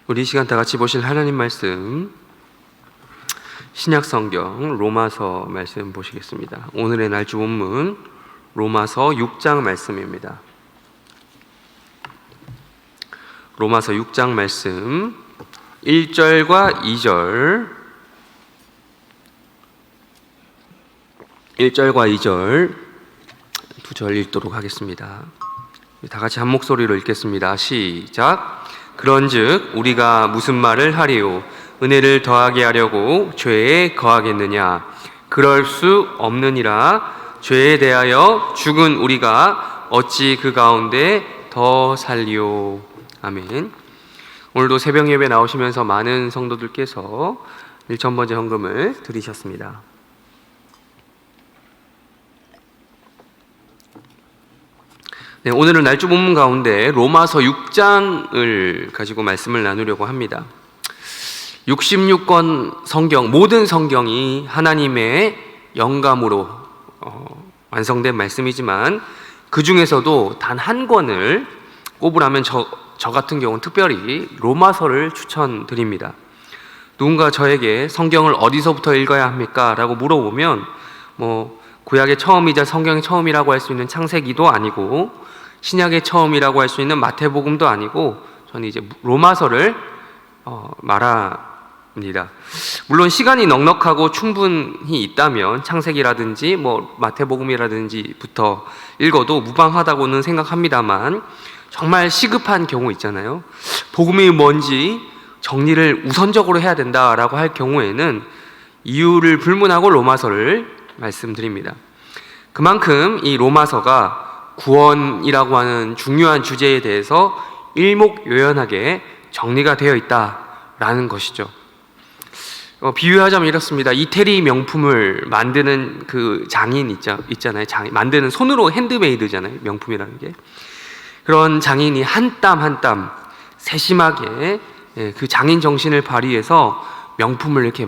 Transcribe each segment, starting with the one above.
우리 이 시간 다 같이 보실 하나님 말씀, 신약 성경 로마서 말씀 보시겠습니다. 오늘의 날주 본문 로마서 6장 말씀입니다. 로마서 6장 말씀 1절과 2절 두 절 읽도록 하겠습니다. 다 같이 한 목소리로 읽겠습니다. 시작. 그런즉 우리가 무슨 말을 하리요? 은혜를 더하게 하려고 죄에 거하겠느냐? 그럴 수 없느니라. 죄에 대하여 죽은 우리가 어찌 그 가운데 더 살리요? 아멘. 오늘도 새벽 예배 나오시면서 많은 성도들께서 1,000번째 헌금을 드리셨습니다. 네, 오늘은 날주 본문 가운데 로마서 6장을 가지고 말씀을 나누려고 합니다. 66권 성경, 모든 성경이 하나님의 영감으로 완성된 말씀이지만 그 중에서도 단 한 권을 꼽으라면 저 같은 경우는 특별히 로마서를 추천드립니다. 누군가 저에게 성경을 어디서부터 읽어야 합니까? 라고 물어보면 구약의 처음이자 성경의 처음이라고 할 수 있는 창세기도 아니고 신약의 처음이라고 할 수 있는 마태복음도 아니고 저는 이제 로마서를 말합니다. 물론 시간이 넉넉하고 충분히 있다면 창세기라든지 마태복음이라든지부터 읽어도 무방하다고는 생각합니다만 정말 시급한 경우 있잖아요. 복음이 뭔지 정리를 우선적으로 해야 된다라고 할 경우에는 이유를 불문하고 로마서를 말씀드립니다. 그만큼 이 로마서가 구원이라고 하는 중요한 주제에 대해서 일목요연하게 정리가 되어 있다라는 것이죠. 비유하자면 이렇습니다. 이태리 명품을 만드는 그 장인 있잖아요. 만드는 손으로 핸드메이드잖아요. 명품이라는 게. 그런 장인이 한 땀 한 땀 세심하게 그 장인 정신을 발휘해서 명품을 이렇게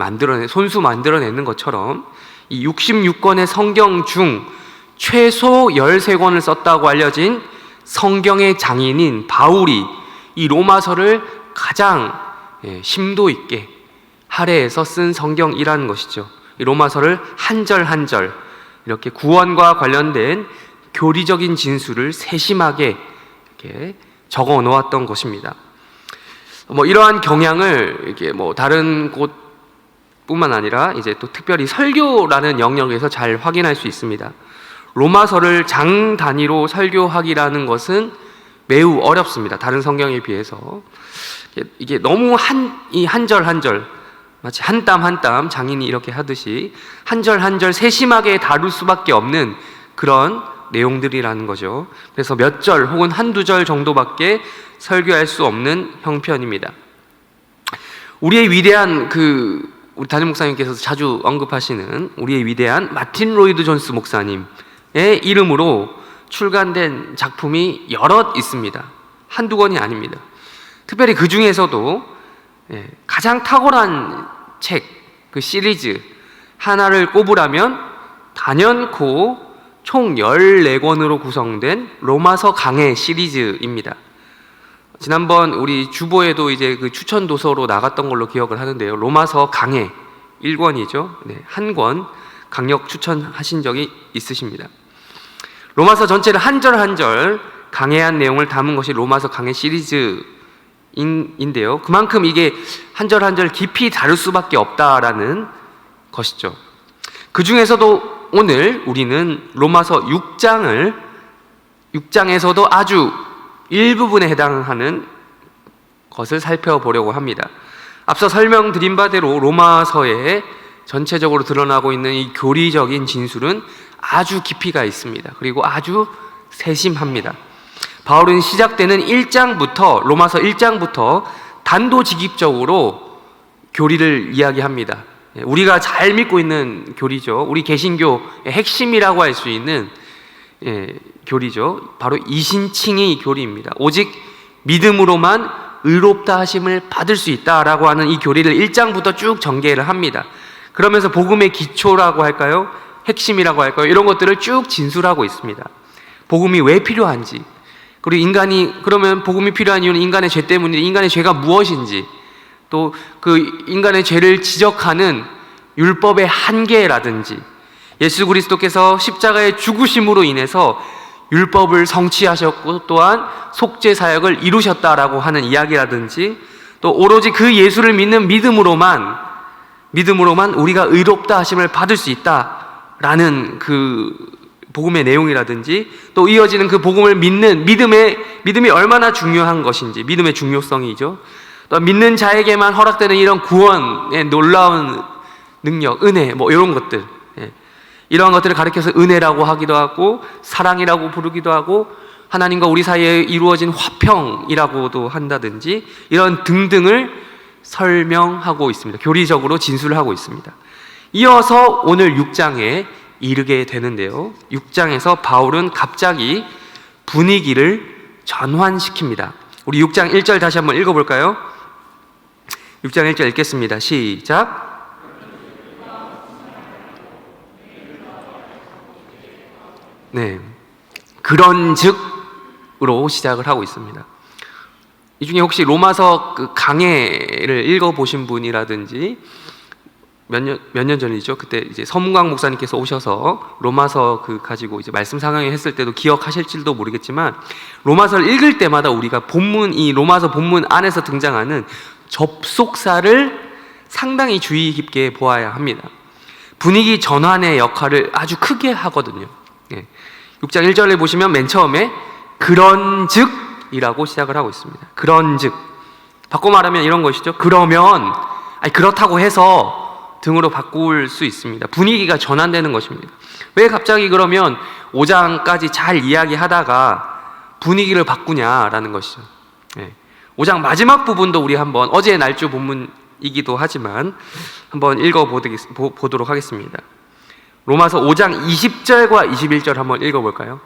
손수 만들어내는 것처럼 이 66권의 성경 중 최소 13권을 썼다고 알려진 성경의 장인인 바울이 이 로마서를 가장 심도 있게 할애해서 쓴 성경이라는 것이죠. 이 로마서를 한 절 한 절 이렇게 구원과 관련된 교리적인 진술을 세심하게 이렇게 적어 놓았던 것입니다. 이러한 경향을 이렇게 다른 곳뿐만 아니라 이제 또 특별히 설교라는 영역에서 잘 확인할 수 있습니다. 로마서를 장 단위로 설교하기라는 것은 매우 어렵습니다. 다른 성경에 비해서. 이게 너무 한 절 한 절, 마치 한 땀 한 땀 장인이 이렇게 하듯이 한 절 한 절 세심하게 다룰 수밖에 없는 그런 내용들이라는 거죠. 그래서 몇 절 혹은 한두 절 정도밖에 설교할 수 없는 형편입니다. 우리의 위대한 우리 담임 목사님께서 자주 언급하시는 우리의 위대한 마틴 로이드 존스 목사님 의 이름으로 출간된 작품이 여럿 있습니다. 한두 권이 아닙니다. 특별히 그 중에서도 가장 탁월한 책, 그 시리즈 하나를 꼽으라면 단연코 총 14권으로 구성된 로마서 강해 시리즈입니다. 지난번 우리 주보에도 이제 그 추천 도서로 나갔던 걸로 기억을 하는데요. 로마서 강해 1권이죠. 한 권 강력 추천하신 적이 있으십니다. 로마서 전체를 한 절 한 절 강해한 내용을 담은 것이 로마서 강해 시리즈인데요. 그만큼 이게 한 절 한 절 깊이 다룰 수밖에 없다라는 것이죠. 그 중에서도 오늘 우리는 로마서 6장에서도 아주 일부분에 해당하는 것을 살펴보려고 합니다. 앞서 설명드린 바대로 로마서에 전체적으로 드러나고 있는 이 교리적인 진술은 아주 깊이가 있습니다. 그리고 아주 세심합니다. 바울은 시작되는 로마서 1장부터 단도직입적으로 교리를 이야기합니다. 우리가 잘 믿고 있는 교리죠. 우리 개신교의 핵심이라고 할 수 있는 교리죠. 바로 이신칭의 교리입니다. 오직 믿음으로만 의롭다 하심을 받을 수 있다라고 하는 이 교리를 1장부터 쭉 전개를 합니다. 그러면서 복음의 기초라고 할까요? 핵심이라고 할까요? 이런 것들을 쭉 진술하고 있습니다. 복음이 왜 필요한지, 그리고 인간이 그러면 복음이 필요한 이유는 인간의 죄 때문인데 인간의 죄가 무엇인지, 또 그 인간의 죄를 지적하는 율법의 한계라든지, 예수 그리스도께서 십자가의 죽으심으로 인해서 율법을 성취하셨고 또한 속죄 사역을 이루셨다라고 하는 이야기라든지, 또 오로지 그 예수를 믿는 믿음으로만 우리가 의롭다 하심을 받을 수 있다라는 그 복음의 내용이라든지, 또 이어지는 그 복음을 믿는 믿음이 얼마나 중요한 것인지, 믿음의 중요성이죠. 또 믿는 자에게만 허락되는 이런 구원의 놀라운 능력, 은혜, 뭐 이런 것들, 이러한 것들을 가리켜서 은혜라고 하기도 하고 사랑이라고 부르기도 하고 하나님과 우리 사이에 이루어진 화평이라고도 한다든지, 이런 등등을 설명하고 있습니다. 교리적으로 진술을 하고 있습니다. 이어서 오늘 6장에 이르게 되는데요, 6장에서 바울은 갑자기 분위기를 전환시킵니다. 우리 6장 1절 다시 한번 읽어볼까요? 6장 1절 읽겠습니다. 시작. 네, 그런즉으로 시작을 하고 있습니다. 이 중에 혹시 로마서 그 강해를 읽어보신 분이라든지, 몇 년 전이죠. 그때 이제 서문광 목사님께서 오셔서 로마서 그 가지고 이제 말씀 상황회 했을 때도 기억하실지도 모르겠지만, 로마서를 읽을 때마다 우리가 이 로마서 본문 안에서 등장하는 접속사를 상당히 주의 깊게 보아야 합니다. 분위기 전환의 역할을 아주 크게 하거든요. 6장 1절에 보시면 맨 처음에 그런즉이라고 시작을 하고 있습니다. 그런즉, 바꿔 말하면 이런 것이죠. 그러면, 그렇다고 해서 등으로 바꿀 수 있습니다. 분위기가 전환되는 것입니다. 왜 갑자기 그러면 5장까지 잘 이야기하다가 분위기를 바꾸냐라는 것이죠. 5장 마지막 부분도 우리 한번, 어제 날주 본문이기도 하지만 한번 읽어보도록 하겠습니다. 로마서 5장 20절과 21절 한번 읽어볼까요?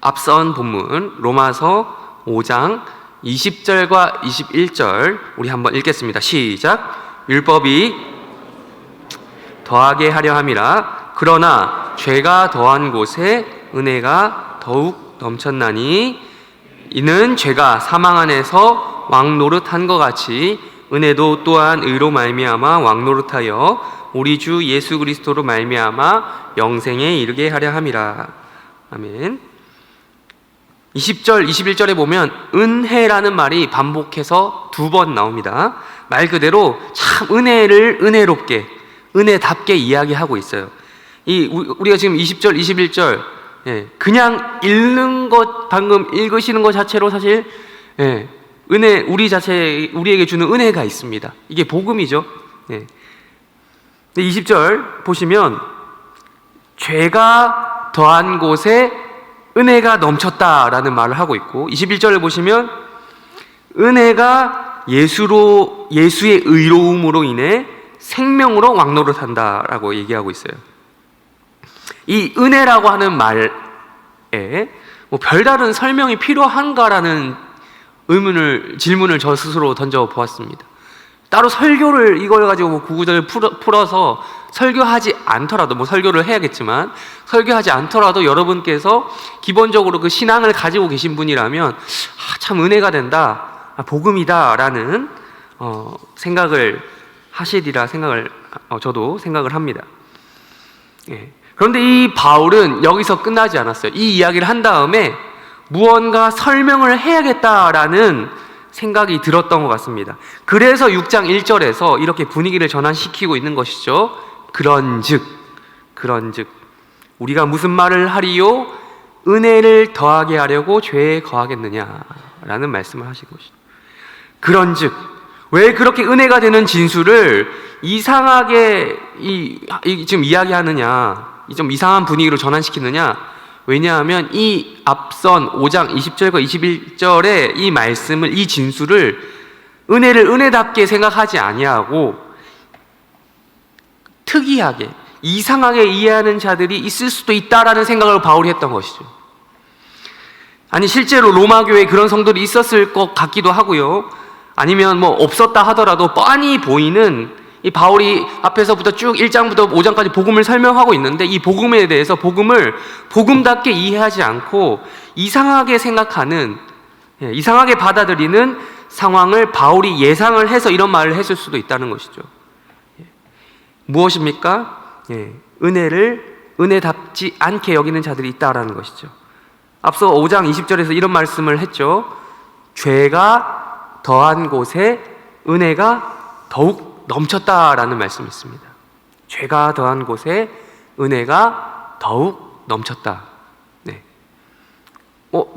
앞선 본문 로마서 5장 20절과 21절 우리 한번 읽겠습니다. 시작. 율법이 더하게 하려 함이라. 그러나 죄가 더한 곳에 은혜가 더욱 넘쳤나니, 이는 죄가 사망 안에서 왕노릇한 것 같이 은혜도 또한 의로 말미암아 왕노릇하여 우리 주 예수 그리스도로 말미암아 영생에 이르게 하려 함이라. 아멘. 20절, 21절에 보면 은혜라는 말이 반복해서 2번 나옵니다. 말 그대로 참 은혜를 은혜롭게, 은혜답게 이야기하고 있어요. 우리가 지금 20절, 21절 그냥 읽는 것, 방금 읽으시는 것 자체로 사실 은혜, 우리에게 주는 은혜가 있습니다. 이게 복음이죠. 20절 보시면 죄가 더한 곳에 은혜가 넘쳤다라는 말을 하고 있고, 21절을 보시면 은혜가 예수의 의로움으로 인해 생명으로 왕노릇한다라고 얘기하고 있어요. 이 은혜라고 하는 말에 뭐 별다른 설명이 필요한가라는 질문을 저 스스로 던져 보았습니다. 따로 설교를 이걸 가지고 뭐 구구절을 풀어서 설교하지 않더라도, 뭐 설교를 해야겠지만 설교하지 않더라도 여러분께서 기본적으로 그 신앙을 가지고 계신 분이라면 참 은혜가 된다, 복음이다 라는 생각을 하시리라 저도 생각을 합니다. 그런데 이 바울은 여기서 끝나지 않았어요. 이 이야기를 한 다음에 무언가 설명을 해야겠다라는 생각이 들었던 것 같습니다. 그래서 6장 1절에서 이렇게 분위기를 전환시키고 있는 것이죠. 그런즉 우리가 무슨 말을 하리요? 은혜를 더하게 하려고 죄에 거하겠느냐라는 말씀을 하신 것이죠. 그런즉, 왜 그렇게 은혜가 되는 진술을 이상하게 지금 이야기하느냐, 좀 이상한 분위기로 전환시키느냐? 왜냐하면 이 앞선 5장 20절과 21절의 이 말씀을, 이 진술을 은혜를 은혜답게 생각하지 아니하고 특이하게, 이상하게 이해하는 자들이 있을 수도 있다라는 생각을 바울이 했던 것이죠. 아니, 실제로 로마 교회에 그런 성도들이 있었을 것 같기도 하고요. 아니면 뭐 없었다 하더라도 뻔히 보이는 이 바울이 앞에서부터 쭉 1장부터 5장까지 복음을 설명하고 있는데 이 복음에 대해서 복음을 복음답게 이해하지 않고 이상하게 생각하는, 이상하게 받아들이는 상황을 바울이 예상을 해서 이런 말을 했을 수도 있다는 것이죠. 무엇입니까? 은혜를 은혜답지 않게 여기는 자들이 있다라는 것이죠. 앞서 5장 20절에서 이런 말씀을 했죠. 죄가 더한 곳에 은혜가 더욱 넘쳤다라는 말씀이 있습니다. 죄가 더한 곳에 은혜가 더욱 넘쳤다. 네.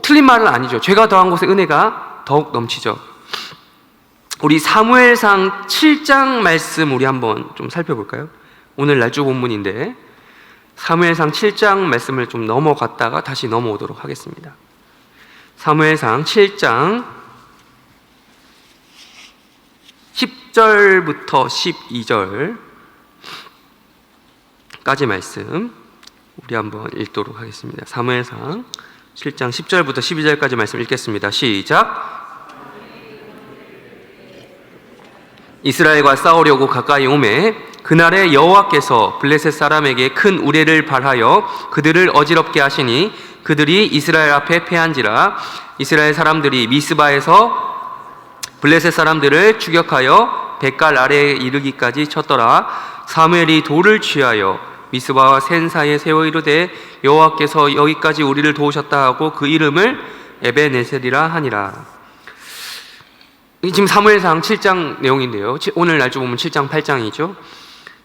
틀린 말은 아니죠. 죄가 더한 곳에 은혜가 더욱 넘치죠. 우리 사무엘상 7장 말씀 우리 한번 좀 살펴볼까요? 오늘 날조 본문인데 사무엘상 7장 말씀을 좀 넘어갔다가 다시 넘어오도록 하겠습니다. 사무엘상 7장 10절부터 12절까지 말씀 우리 한번 읽도록 하겠습니다. 사무엘상 7장 10절부터 12절까지 말씀 읽겠습니다. 시작. 이스라엘과 싸우려고 가까이 오매 그날에 여호와께서 블레셋 사람에게 큰 우레를 발하여 그들을 어지럽게 하시니 그들이 이스라엘 앞에 패한지라. 이스라엘 사람들이 미스바에서 블레셋 사람들을 추격하여 뱃갈 아래에 이르기까지 쳤더라. 사무엘이 돌을 취하여 미스바와 센 사이에 세워 이르되 여호와께서 여기까지 우리를 도우셨다 하고 그 이름을 에베네셀이라 하니라. 지금 사무엘상 7장 내용인데요. 오늘 날조 보면 7장 8장이죠.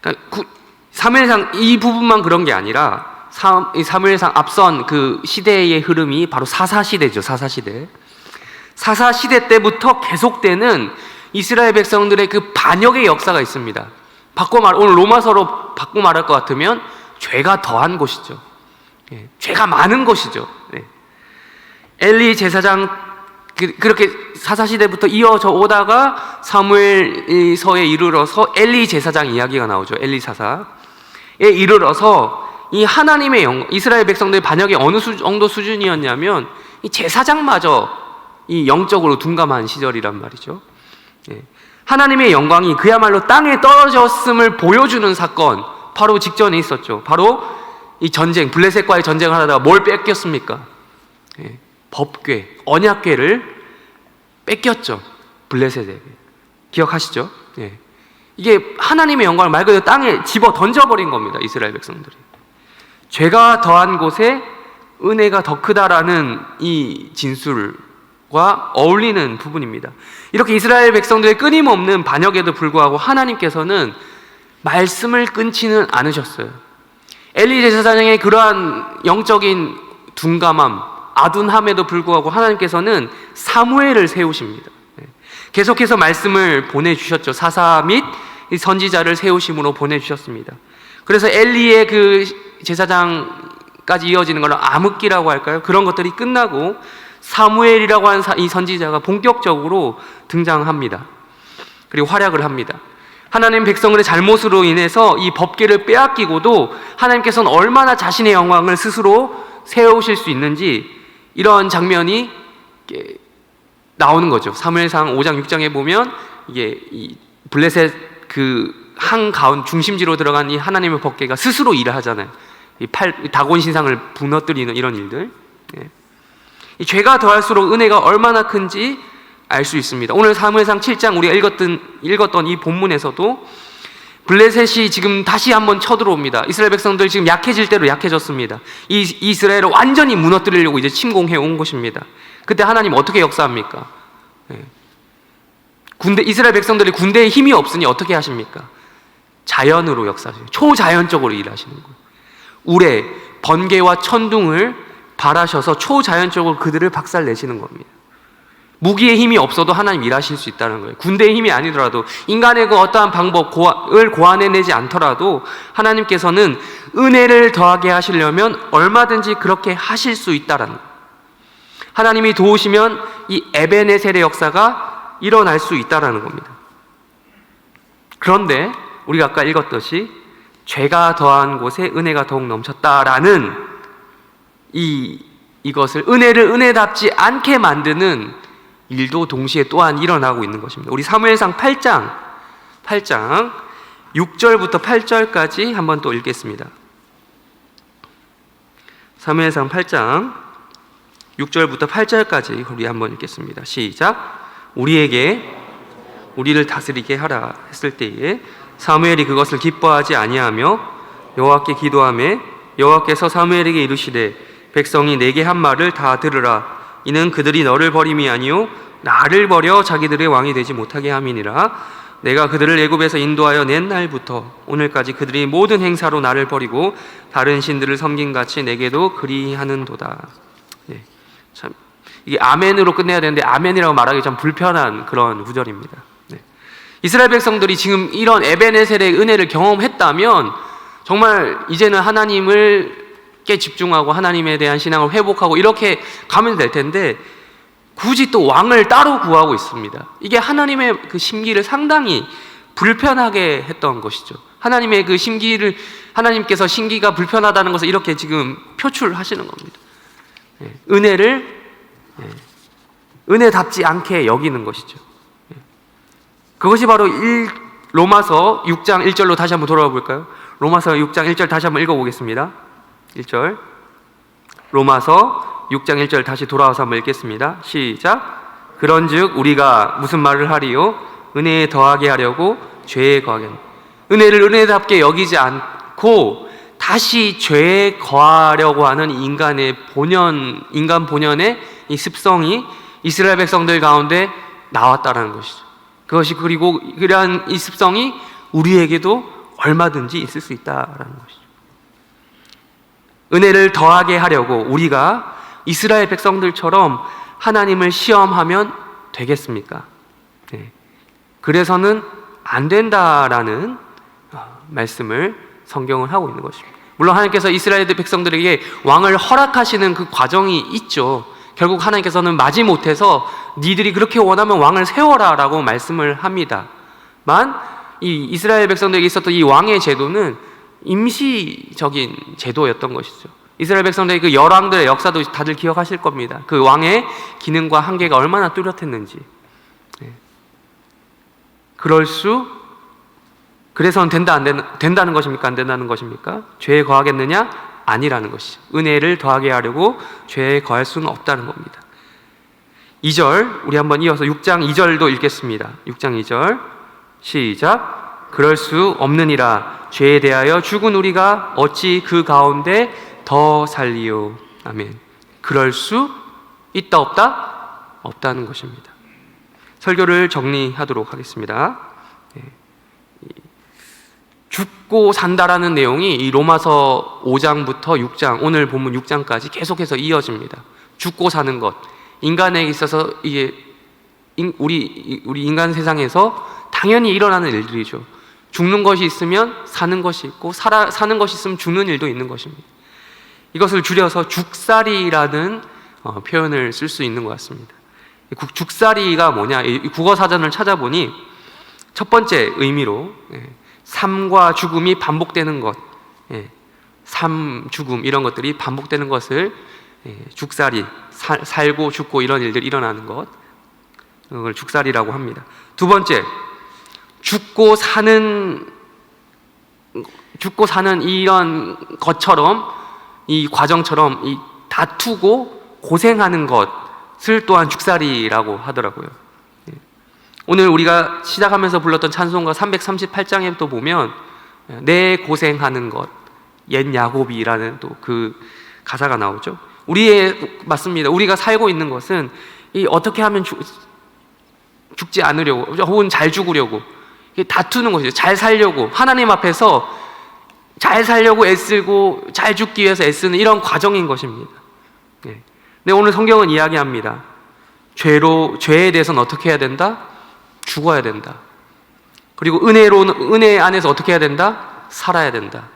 그러니까 사무엘상 이 부분만 그런 게 아니라 사무엘상 앞선 그 시대의 흐름이 바로 사사시대죠. 사사시대. 사사시대 때부터 계속되는 이스라엘 백성들의 그 반역의 역사가 있습니다. 오늘 로마서로 바꿔 말할 것 같으면 죄가 더한 곳이죠. 죄가 많은 곳이죠. 엘리 제사장 그렇게 사사시대부터 이어져 오다가 사무엘서에 이르러서 엘리 제사장 이야기가 나오죠. 엘리 사사에 이르러서 이 하나님의 이스라엘 백성들의 반역이 어느 정도 수준이었냐면 이 제사장마저 이 영적으로 둔감한 시절이란 말이죠. 하나님의 영광이 그야말로 땅에 떨어졌음을 보여주는 사건 바로 직전에 있었죠. 바로 이 전쟁, 블레셋과의 전쟁을 하다가 뭘 뺏겼습니까? 법궤, 언약궤를 뺏겼죠. 블레셋에게. 기억하시죠? 이게 하나님의 영광을 말 그대로 땅에 집어 던져버린 겁니다. 이스라엘 백성들이. 죄가 더한 곳에 은혜가 더 크다라는 이 진술과 어울리는 부분입니다. 이렇게 이스라엘 백성들의 끊임없는 반역에도 불구하고 하나님께서는 말씀을 끊지는 않으셨어요. 엘리 제사장의 그러한 영적인 둔감함, 아둔함에도 불구하고 하나님께서는 사무엘을 세우십니다. 계속해서 말씀을 보내주셨죠. 사사 및 선지자를 세우심으로 보내주셨습니다. 그래서 엘리의 그 제사장까지 이어지는 걸 암흑기라고 할까요? 그런 것들이 끝나고 사무엘이라고 하는 이 선지자가 본격적으로 등장합니다. 그리고 활약을 합니다. 하나님 백성들의 잘못으로 인해서 이 법궤를 빼앗기고도 하나님께서는 얼마나 자신의 영광을 스스로 세우실 수 있는지 이런 장면이 나오는 거죠. 사무엘상 5장 6장에 보면 이게 이 블레셋 그 한가운 중심지로 들어간 이 하나님의 법궤가 스스로 일을 하잖아요. 이 다곤 신상을 무너뜨리는 이런 일들. 이 죄가 더할수록 은혜가 얼마나 큰지 알 수 있습니다. 오늘 사무엘상 7장 우리가 읽었던 이 본문에서도 블레셋이 지금 다시 한번 쳐들어옵니다. 이스라엘 백성들 지금 약해질 대로 약해졌습니다. 이스라엘을 완전히 무너뜨리려고 이제 침공해 온 것입니다. 그때 하나님 어떻게 역사합니까? 이스라엘 백성들이 군대에 힘이 없으니 어떻게 하십니까? 자연으로 역사하시고 초자연적으로 일하시는 거예요. 우레, 번개와 천둥을 발하셔서 초자연적으로 그들을 박살내시는 겁니다. 무기의 힘이 없어도 하나님 일하실 수 있다는 거예요. 군대의 힘이 아니더라도 인간의 그 어떠한 방법을 고안해내지 않더라도 하나님께서는 은혜를 더하게 하시려면 얼마든지 그렇게 하실 수 있다는 거예요. 하나님이 도우시면 이 에베네셀의 역사가 일어날 수 있다는 겁니다. 그런데 우리가 아까 읽었듯이 죄가 더한 곳에 은혜가 더욱 넘쳤다라는 이것을 은혜를 은혜답지 않게 만드는 일도 동시에 또한 일어나고 있는 것입니다. 우리 사무엘상 8장 6절부터 8절까지 한번 또 읽겠습니다. 사무엘상 8장 6절부터 8절까지 우리 한번 읽겠습니다. 시작. 우리를 다스리게 하라 했을 때에 사무엘이 그것을 기뻐하지 아니하며 여호와께 기도하매 여호와께서 사무엘에게 이르시되 백성이 내게 한 말을 다 들으라. 이는 그들이 너를 버림이 아니요 나를 버려 자기들의 왕이 되지 못하게 함이니라. 내가 그들을 애굽에서 인도하여 낸 날부터 오늘까지 그들이 모든 행사로 나를 버리고 다른 신들을 섬긴 같이 내게도 그리하는도다. 네, 참 이게 아멘으로 끝내야 되는데 아멘이라고 말하기 참 불편한 그런 구절입니다. 네. 이스라엘 백성들이 지금 이런 에베네셀의 은혜를 경험했다면 정말 이제는 하나님을 께 집중하고 하나님에 대한 신앙을 회복하고 이렇게 가면 될 텐데 굳이 또 왕을 따로 구하고 있습니다. 이게 하나님의 그 심기를 상당히 불편하게 했던 것이죠. 하나님의 그 심기를 하나님께서 심기가 불편하다는 것을 이렇게 지금 표출하시는 겁니다. 은혜를 은혜답지 않게 여기는 것이죠. 그것이 바로 로마서 6장 1절로 다시 한번 돌아가 볼까요? 로마서 6장 1절 다시 한번 읽어보겠습니다. 1절 로마서 6장 1절 다시 돌아와서 한번 읽겠습니다. 시작. 그런즉 우리가 무슨 말을 하리요? 은혜에 더하게 하려고 죄에 거하게. 은혜를 은혜답게 여기지 않고 다시 죄에 거하려고 하는 인간 본연의 이 습성이 이스라엘 백성들 가운데 나왔다라는 것이죠. 그것이 그리고 그러한 이 습성이 우리에게도 얼마든지 있을 수 있다라는 것이죠. 은혜를 더하게 하려고 우리가 이스라엘 백성들처럼 하나님을 시험하면 되겠습니까? 네. 그래서는 안 된다라는 말씀을 성경은 하고 있는 것입니다. 물론 하나님께서 이스라엘 백성들에게 왕을 허락하시는 그 과정이 있죠. 결국 하나님께서는 마지못해서 니들이 그렇게 원하면 왕을 세워라 라고 말씀을 합니다만 이 이스라엘 백성들에게 있었던 이 왕의 제도는 임시적인 제도였던 것이죠. 이스라엘 백성들의 그 열왕들의 역사도 다들 기억하실 겁니다. 그 왕의 기능과 한계가 얼마나 뚜렷했는지. 그래서는 된다는 것입니까? 안 된다는 것입니까? 죄에 거하겠느냐? 아니라는 것이. 은혜를 더하게 하려고 죄에 거할 수는 없다는 겁니다. 2절 우리 한번 이어서 6장 2절도 읽겠습니다. 6장 2절 시작. 그럴 수 없느니라. 죄에 대하여 죽은 우리가 어찌 그 가운데 더 살리요. 아멘. 그럴 수 있다 없다? 없다는 것입니다. 설교를 정리하도록 하겠습니다. 죽고 산다라는 내용이 이 로마서 5장부터 6장, 오늘 본문 6장까지 계속해서 이어집니다. 죽고 사는 것, 인간에게 있어서 이게 우리 인간 세상에서 당연히 일어나는 일들이죠. 죽는 것이 있으면 사는 것이 있고 사는 것이 있으면 죽는 일도 있는 것입니다. 이것을 줄여서 죽살이라는 표현을 쓸 수 있는 것 같습니다. 죽살이가 뭐냐? 이 국어사전을 찾아보니 첫 번째 의미로 삶과 죽음이 반복되는 것, 삶, 죽음 이런 것들이 반복되는 것을 죽살이, 살고 죽고 이런 일들이 일어나는 것, 그걸 죽살이라고 합니다. 두 번째, 죽고 사는 이런 것처럼 이 과정처럼 이 다투고 고생하는 것을 또한 죽살이라고 하더라고요. 오늘 우리가 시작하면서 불렀던 찬송가 338장에 또 보면 내 고생하는 것, 옛 야곱이라는 또 그 가사가 나오죠. 맞습니다. 우리가 살고 있는 것은 어떻게 하면 죽지 않으려고 혹은 잘 죽으려고 다투는 것이죠. 잘 살려고 하나님 앞에서 잘 살려고 애쓰고 잘 죽기 위해서 애쓰는 이런 과정인 것입니다. 근데 오늘 성경은 이야기합니다. 죄에 대해서는 어떻게 해야 된다? 죽어야 된다. 그리고 은혜 안에서 어떻게 해야 된다? 살아야 된다.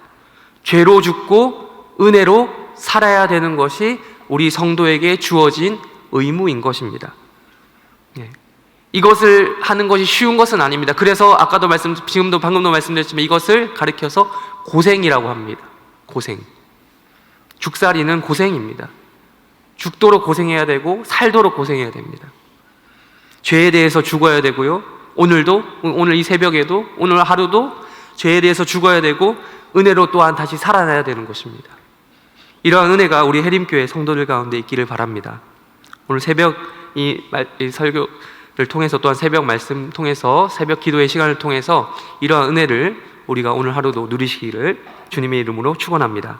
죄로 죽고 은혜로 살아야 되는 것이 우리 성도에게 주어진 의무인 것입니다. 이것을 하는 것이 쉬운 것은 아닙니다. 그래서 방금도 말씀드렸지만 이것을 가리켜서 고생이라고 합니다. 고생. 죽살이는 고생입니다. 죽도록 고생해야 되고 살도록 고생해야 됩니다. 죄에 대해서 죽어야 되고요. 오늘 이 새벽에도 오늘 하루도 죄에 대해서 죽어야 되고 은혜로 또한 다시 살아나야 되는 것입니다. 이러한 은혜가 우리 해림교회 성도들 가운데 있기를 바랍니다. 오늘 새벽 이 설교를 통해서 또한 새벽 말씀 통해서 새벽 기도의 시간을 통해서 이러한 은혜를 우리가 오늘 하루도 누리시기를 주님의 이름으로 축원합니다.